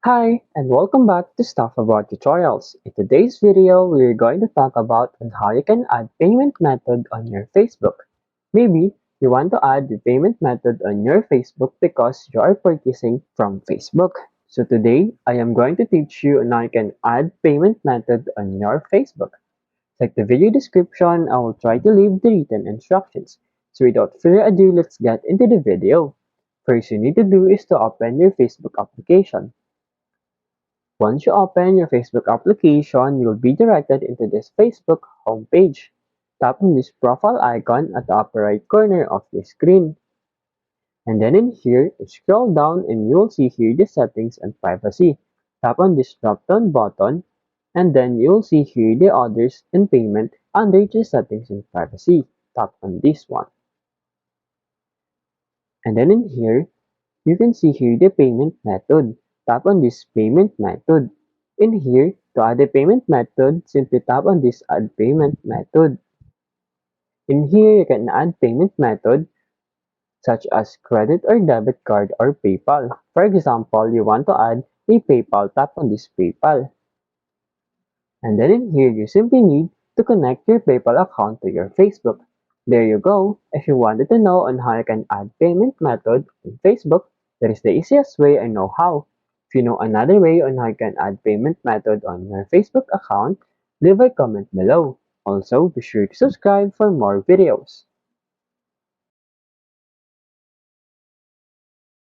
Hi, and welcome back to Stuff About Tutorials. In today's video, we're going to talk about on how you can add payment method on your Facebook. Maybe you want to add the payment method on your Facebook because you are purchasing from Facebook. So today, I am going to teach you on how you can add payment method on your Facebook. Check the video description, I will try to leave the written instructions. So without further ado, let's get into the video. First you need to do is to open your Facebook application. Once you open your Facebook application, you'll be directed into this Facebook homepage. Tap on this profile icon at the upper right corner of your screen. And then in here, scroll down and you'll see here the settings and privacy. Tap on this drop down button and then you'll see here the others and payment under the settings and privacy. Tap on this one. And then in here, you can see here the payment method. Tap on this payment method. In here, to add a payment method, simply tap on this add payment method. In here, you can add payment method such as credit or debit card or PayPal. For example, you want to add a PayPal, tap on this PayPal. And then in here, you simply need to connect your PayPal account to your Facebook. There you go. If you wanted to know on how you can add payment method on Facebook, that is the easiest way I know how. If you know another way on how you can add payment method on your Facebook account, leave a comment below. Also, be sure to subscribe for more videos.